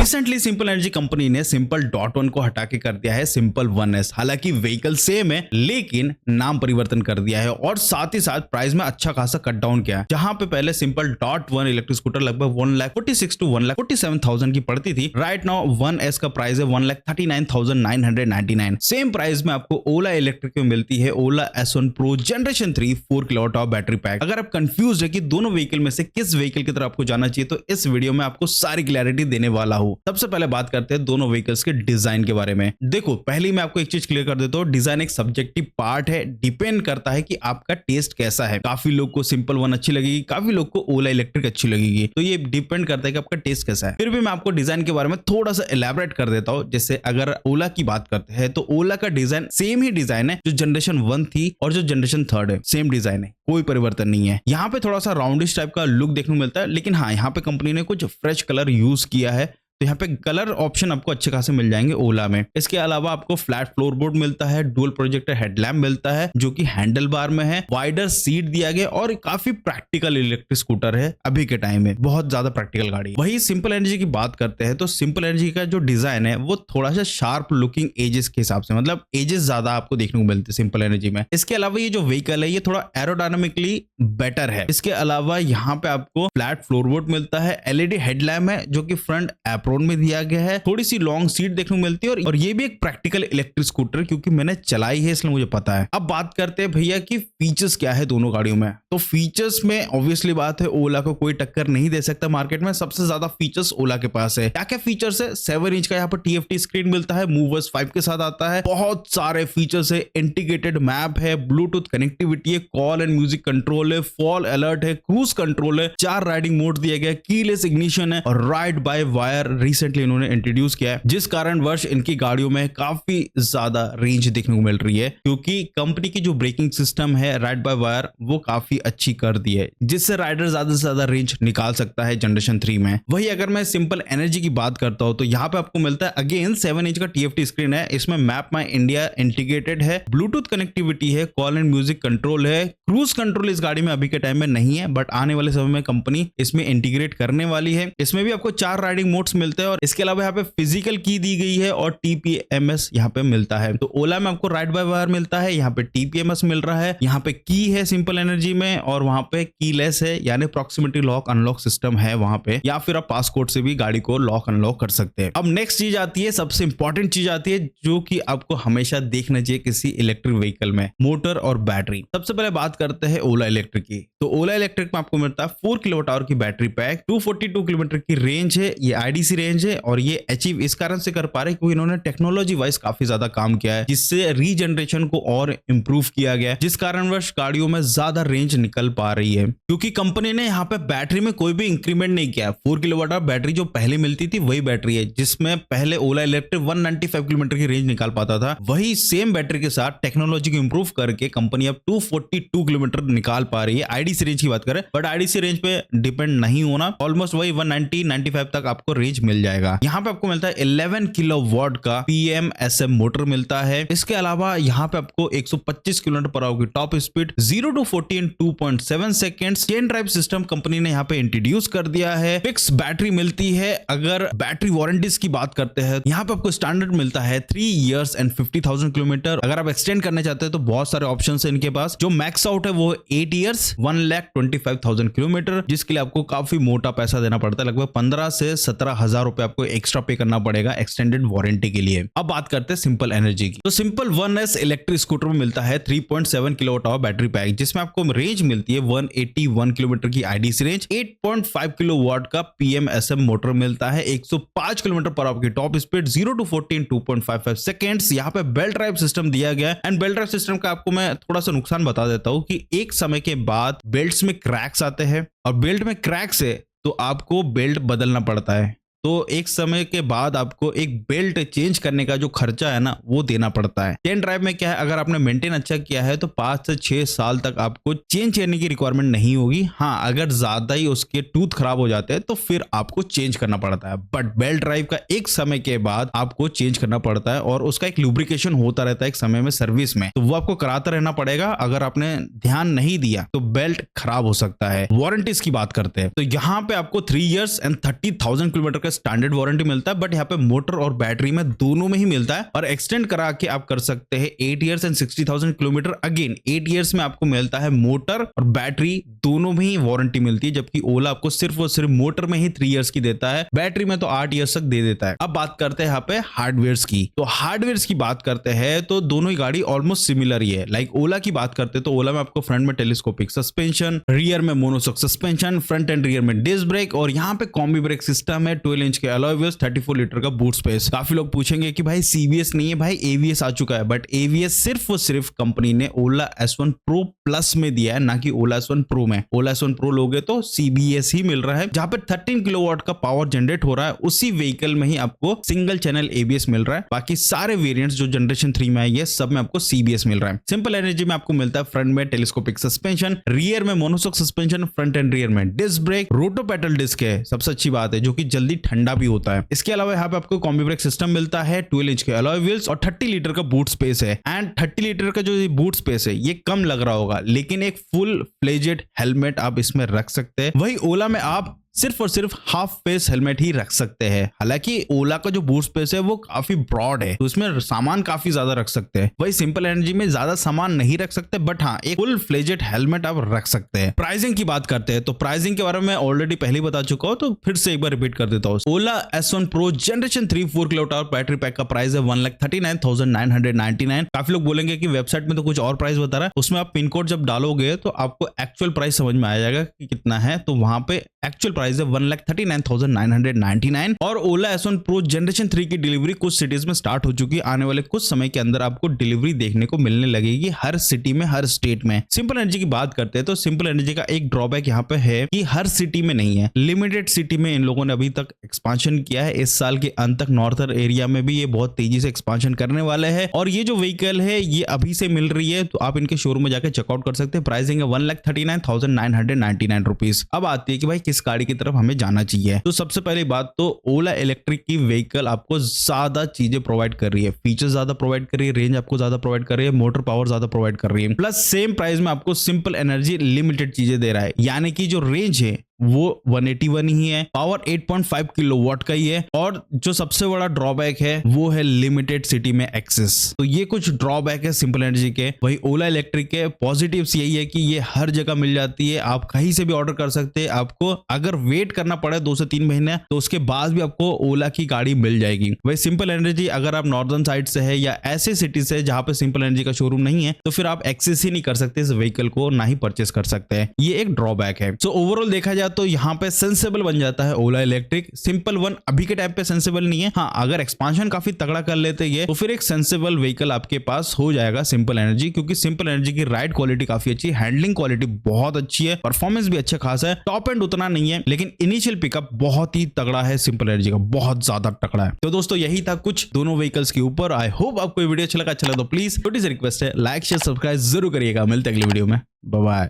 Recently simple energy company ने simple dot one को हटा के कर दिया है सिंपल 1S। हालांकि व्हीकल सेम है लेकिन नाम परिवर्तन कर दिया है और साथ ही साथ प्राइस में अच्छा खासा कट डाउन किया है। जहां पे पहले simple dot one electric scooter लगभग 1,46,000 to 1,47,000 की पड़ती थी, राइट नाउ 1S का प्राइस है 1,39,999। सेम प्राइस में आपको ओला इलेक्ट्रिक में मिलती है ओला S1 Pro generation 3 4 kilowatt of battery pack. अगर आप कंफ्यूज है कि दोनों व्हीकल में से किस व्हीकल की तरफ आपको जाना चाहिए तो इस वीडियो में आपको सारी क्लैरिटी देने वाला हूं। सबसे पहले बात करते हैं दोनों व्हीकल्स के डिजाइन के बारे में। देखो, पहले मैं आपको एक चीज क्लियर कर देता हूं, डिजाइन एक सब्जेक्टिव पार्ट है, डिपेंड करता है कि आपका टेस्ट कैसा है। काफी लोग को सिंपल वन अच्छी लगेगी, काफी लोग को ओला इलेक्ट्रिक अच्छी लगेगी, तो ये डिपेंड करता है कि आपका टेस्ट कैसा है। फिर भी मैं आपको डिजाइन के बारे में थोड़ा सा एलैबोरेट कर देता हूं। जैसे अगर ओला की बात करते हैं तो ओला का डिजाइन सेम ही डिजाइन है जो जनरेशन 1 थी और जो जनरेशन 3 है, सेम डिजाइन है, कोई परिवर्तन नहीं है। यहाँ पे थोड़ा सा राउंडिश टाइप का लुक देखने को मिलता है, लेकिन हाँ, यहाँ पे कंपनी ने कुछ फ्रेश कलर यूज किया है, तो यहाँ पे कलर ऑप्शन आपको अच्छे खासे मिल जाएंगे ओला में। इसके अलावा आपको फ्लैट फ्लोरबोर्ड मिलता है, डुअल प्रोजेक्टर हेडलैम्प मिलता है जो कि हैंडल बार में है, वाइडर सीट दिया गया और काफी प्रैक्टिकल इलेक्ट्रिक स्कूटर है अभी के टाइम में, बहुत ज्यादा प्रैक्टिकल गाड़ी। वही सिंपल एनर्जी की बात करते हैं तो सिंपल एनर्जी का जो डिजाइन है वो थोड़ा सा शार्प लुकिंग एजेस के हिसाब से, मतलब एजेस ज्यादा आपको देखने को मिलते हैं सिंपल एनर्जी में। इसके अलावा ये जो व्हीकल है ये थोड़ा एरोडायनामिकली बेटर है। इसके अलावा यहाँ पे आपको फ्लैट फ्लोरबोर्ड मिलता है, एलईडी हेडलैम्प है जो कि फ्रंट एप्रोन में दिया गया है, थोड़ी सी लॉन्ग सीट देखने को मिलती है और ये भी एक प्रैक्टिकल इलेक्ट्रिक स्कूटर क्योंकि मैंने चलाई है इसलिए मुझे पता है। अब बात करते हैं भैया कि फीचर्स क्या है दोनों गाड़ियों में। तो फीचर्स में ऑब्वियसली बात है ओला को कोई टक्कर नहीं दे सकता मार्केट में, सबसे ज्यादा फीचर्स ओला के पास है। क्या क्या फीचर्स है? 7 इंच का यहाँ पर TFT स्क्रीन मिलता है, मूवर्स 5 के साथ आता है, बहुत सारे फीचर्स है, इंटीग्रेटेड मैप है, ब्लूटूथ कनेक्टिविटी है, कॉल एंड म्यूजिक कंट्रोल है, फॉल अलर्ट है, क्रूज कंट्रोल है, 4 राइडिंग मोड दिया गया, कीलेस इग्निशन है और राइड बाय वायर रिसेंटली इन्होंने इंट्रोड्यूस किया है, जिस कारण वर्ष इनकी गाड़ियों में काफी ज्यादा रेंज देखने को मिल रही है क्योंकि कंपनी की जो ब्रेकिंग सिस्टम है राइड बाय वायर वो काफी अच्छी कर दी है, जिससे राइडर ज्यादा से ज्यादा रेंज निकाल सकता है जनरेशन 3 में। वही अगर मैं सिंपल एनर्जी की बात करता हूं तो यहाँ पे आपको मिलता है अगेन 7 इंच का TFT स्क्रीन है, इसमें मैप माई इंडिया इंटीग्रेटेड है, ब्लूटूथ कनेक्टिविटी है, कॉल एंड म्यूजिक कंट्रोल है, क्रूज कंट्रोल इस गाड़ी में अभी के टाइम में नहीं है बट आने वाले समय में कंपनी इसमें इंटीग्रेट करने वाली है। इसमें भी आपको 4 राइडिंग मोड्स मिलते हैं और इसके अलावा यहाँ पे फिजिकल की दी गई है और TPMS यहाँ पे मिलता है। तो ओला में आपको राइड बाय वायर मिलता है, यहाँ पे TPMS मिल रहा है, यहाँ पे की है सिंपल एनर्जी में और वहां पे कीलेस है यानी प्रॉक्सिमिटी लॉक अनलॉक सिस्टम है वहां पे, या फिर आप पासकोड से भी गाड़ी को लॉक अनलॉक कर सकते हैं। अब नेक्स्ट चीज आती है, सबसे इंपॉर्टेंट चीज आती है जो कि आपको हमेशा देखना चाहिए किसी इलेक्ट्रिक व्हीकल में, मोटर और बैटरी। सबसे पहले बात करते हैं ओला इलेक्ट्रिक की। तो ओला इलेक्ट्रिक में आपको मिलता है 4 किलोवाट आवर की बैटरी पैक, 242 किलोमीटर की रेंज है, ये IDC रेंज है और ये अचीव इस कारण से कर पा रहे क्योंकि इन्होंने टेक्नोलॉजी वाइज काफी ज्यादा काम किया है, जिससे रीजनरेशन को और इंप्रूव किया गया है, जिस कारणवश गाड़ियों में ज्यादा रेंज निकल पा रही है क्योंकि कंपनी ने यहाँ पे बैटरी में कोई भी इंक्रीमेंट नहीं किया। 4 किलोवाट आवर बैटरी जो पहले मिलती थी वही बैटरी है, जिसमें पहले ओला इलेक्ट्रिक 195 किलोमीटर की रेंज निकाल पाता था, वही सेम बैटरी के साथ टेक्नोलॉजी को इंप्रूव करके कंपनी अब 242 किलोमीटर निकाल पा रही है। IDC रेंज की बात करें बट IDC रेंज पे डिपेंड नहीं होना, ऑलमोस्ट वही 190-95 तक आपको रेंज मिल जाएगा। यहाँ पे आपको मिलता है 11 किलोवाट का PMSM मोटर मिलता है। इसके अलावा यहाँ पे आपको 125 किलोमीटर पर आवर की top speed, 0 to 40 in 2.7 seconds, chain drive system company ने यहाँ पे इंट्रोड्यूस कर दिया है, फिक्स बैटरी मिलती है। अगर बैटरी वारंटीज की बात करते हैं यहाँ पे आपको स्टैंडर्ड मिलता है 3 years and 50,000 किलोमीटर। अगर आप एक्सटेंड करना चाहते हैं तो बहुत सारे ऑप्शन है इनके पास। जो मैक्स आउट है वो 8 years 1,25,000 किलोमीटर, जिसके लिए आपको काफी मोटा पैसा देना पड़ता है, लगभग 15 से 17,000 रुपए आपको एक्स्ट्रा पे करना पड़ेगा एक्सटेंडेड वारंटी के लिए। अब बात करते हैं सिंपल एनर्जी की। तो सिंपल 1S इलेक्ट्रिक स्कूटर में मिलता है 3.7 किलोवाट आवर बैटरी पैक, जिसमें आपको रेंज मिलती है 181 किलोमीटर की IDC रेंज, 8.5 किलोवाट का PMSM मोटर मिलता है, 105 किलोमीटर पर आवर की top speed, 0 to 40 in 2.55 seconds. यहाँ पे बेल्ट ड्राइव सिस्टम दिया गया एंड बेल्ट ड्राइव सिस्टम का आपको मैं थोड़ा सा नुकसान बता देता हूँ कि एक समय के बाद बेल्ट्स में क्रैक्स आते हैं और बेल्ट में क्रैक्स है तो आपको बेल्ट बदलना पड़ता है, तो एक समय के बाद आपको एक बेल्ट चेंज करने का जो खर्चा है ना वो देना पड़ता है। चेन ड्राइव में क्या है, अगर आपने मेंटेन अच्छा किया है तो 5 से 6 साल तक आपको चेंज करने की रिक्वायरमेंट नहीं होगी। हाँ, अगर ज्यादा ही उसके टूथ खराब हो जाते हैं तो फिर आपको चेंज करना पड़ता है, बट बेल्ट ड्राइव का एक समय के बाद आपको चेंज करना पड़ता है और उसका एक लुब्रिकेशन होता रहता है एक समय में सर्विस में, तो वो आपको कराता रहना पड़ेगा। अगर आपने ध्यान नहीं दिया तो बेल्ट खराब हो सकता है। वारंटीज की बात करते हैं तो यहाँ पे आपको 3 years and 30,000 किलोमीटर का स्टैंडर्ड वारंटी मिलता है, बट यहाँ पे मोटर और बैटरी में दोनों में ही मिलता है और एक्सटेंड करा के आप कर सकते हैं 8 years and 60,000 kilometre. Again 8 years में आपको मिलता है मोटर और बैटरी दोनों में ही वारंटी मिलती है, जबकि ओला आपको सिर्फ और सिर्फ मोटर में ही 3 ईयर्स की देता है, बैटरी में तो 8 ईयर्स तक दे देता है। अब बात करते हैं यहाँ पे हार्डवेयर की। तो हार्डवेयर की बात करते हैं तो दोनों ही गाड़ी ऑलमोस्ट सिमिलर ही है। लाइक ओला की बात करते हैं तो ओला में आपको फ्रंट में टेलीस्कोपिक सस्पेंशन, रियर में monoshock suspension, front end rear में डिस्क ब्रेक और यहाँ पे कॉम्बी ब्रेक सिस्टम है, 12 इंच के अलॉय व्हील्स, 34 लीटर का बूट स्पेस। काफी लोग पूछेंगे कि भाई सीबीएस नहीं है, भाई एवीएस आ चुका है, बट एवीएस सिर्फ और सिर्फ कंपनी ने ओला S1 Pro प्लस में दिया है, ना कि ओला S1 Pro में। ओला S1 Pro लोगे तो सीबीएस ही मिल रहा है, जहां पे 13 किलोवाट का पावर जनरेट हो रहा है, उसी व्हीकल में ही आपको सिंगल चैनल एबीएस मिल रहा है। बाकी सारे वेरिएंट्स जो जनरेशन 3 में आई है सब में आपको सीबीएस मिल रहा है। सिंपल एनर्जी में आपको मिलता है फ्रंट में टेलीस्कोपिक सस्पेंशन, रियर में monoshock suspension, front end rear में डिस्क ब्रेक, रोटो पेडल डिस्क है, सबसे अच्छी बात है, जो कि जल्दी ठंडा भी होता है। इसके अलावा यहाँ पे आपको कॉम्बी ब्रेक सिस्टम मिलता है, 12 इंच के अलॉय व्हील्स और 30 लीटर का बूट स्पेस है। एंड 30 लीटर का जो बूट स्पेस है ये कम लग रहा होगा, लेकिन एक फुल फ्लेजेड हेलमेट आप इसमें रख सकते हैं। वही ओला में आप सिर्फ और सिर्फ हाफ फेस हेलमेट ही रख सकते हैं। हालांकि ओला का जो बूट स्पेस है वो काफी ब्रॉड है, तो इसमें सामान काफी ज्यादा रख सकते हैं। वही सिंपल एनर्जी में ज्यादा सामान नहीं रख सकते, बट हाँ एक फुल फ्लेजेड हेलमेट आप रख सकते हैं। प्राइसिंग की बात करते हैं तो प्राइसिंग के बारे में ऑलरेडी पहले बता चुका हूं, तो फिर से एक बार रिपीट कर देता हूं। ओला S1 Pro generation 3 4 kilowatt hour battery pack का प्राइस है 1,39,999। काफी लोग बोलेंगे कि वेबसाइट में तो कुछ और प्राइस बता रहा है, उसमें आप पिन कोड जब डालोगे तो आपको एक्चुअल प्राइस समझ में आ जाएगा कि कितना है। तो वहां पे एक्चुअल प्राइस है 1,39,999। और ओला S1 Pro जनरेशन 3 की डिलीवरी कुछ सिटीज में स्टार्ट हो चुकी है। आने वाले कुछ समय के अंदर आपको डिलीवरी देखने को मिलने लगेगी हर सिटी में, हर स्टेट में। सिंपल एनर्जी की बात करते हैं तो सिंपल एनर्जी का एक ड्रॉबैक यहाँ पे है कि हर सिटी में नहीं है, लिमिटेड सिटी में इन लोगों ने अभी तक एक्सपांशन किया है। इस साल के अंत तक नॉर्थर्न एरिया में भी ये बहुत तेजी से एक्सपांशन करने वाले हैं। और ये जो व्हीकल है ये अभी से मिल रही है, तो आप इनके शोरूम में जाकर चेकआउट कर सकते हैं। प्राइसिंग है 1,39,999 रुपीज। अब आती है कि भाई किस गाड़ी की तरफ हमें जाना चाहिए। तो सबसे पहली बात तो ओला इलेक्ट्रिक की व्हीकल आपको ज्यादा चीजें प्रोवाइड कर रही है, फीचर्स ज्यादा प्रोवाइड कर रही है, रेंज आपको ज्यादा प्रोवाइड कर रही है, मोटर पावर ज्यादा प्रोवाइड कर रही है, प्लस सेम प्राइस में आपको सिंपल एनर्जी लिमिटेड चीजें दे रहा है। यानी कि जो रेंज है वो 181 ही है, पावर 8.5 किलोवाट का ही है, और जो सबसे बड़ा ड्रॉबैक है वो है लिमिटेड सिटी में एक्सेस। तो ये कुछ ड्रॉबैक है सिंपल एनर्जी के। वही ओला इलेक्ट्रिक के पॉजिटिव्स यही है कि ये हर जगह मिल जाती है, आप कहीं से भी ऑर्डर कर सकते हैं। आपको अगर वेट करना पड़े 2 से 3 महीने तो उसके बाद भी आपको ओला की गाड़ी मिल जाएगी। वही सिंपल एनर्जी अगर आप नॉर्दर्न साइड से है या ऐसे सिटी से जहां पे सिंपल एनर्जी का शोरूम नहीं है, तो फिर आप एक्सेस ही नहीं कर सकते इस व्हीकल को, ना ही परचेस कर सकते हैं। ये एक ड्रॉबैक है। सो ओवरऑल देखा जाए तो यहाँ पे सेंसेबल बन जाता है ओला इलेक्ट्रिक। सिंपल वन अभी के टाइम पे सेंसेबल नहीं है। हाँ अगर एक्सपांशन काफी तगड़ा कर लेते हैं तो फिर एक सेंसेबल व्हीकल आपके पास हो जाएगा सिंपल एनर्जी, क्योंकि सिंपल एनर्जी की राइड क्वालिटी काफी अच्छी है, हैंडलिंग क्वालिटी बहुत अच्छी है, परफॉर्मेंस भी अच्छा खासा है। टॉप एंड उतना नहीं है, लेकिन इनिशियल पिकअप बहुत ही तगड़ा है सिंपल एनर्जी का, बहुत ज्यादा तगड़ा है। तो दोस्तों यही था कुछ दोनों व्हीकल्स के ऊपर। आई होप आपको वीडियो अच्छा लगा तो प्लीज छोटी सी रिक्वेस्ट है, लाइक शेयर सब्सक्राइब जरूर करिएगा। मिलते हैं अगली वीडियो में, बाय बाय।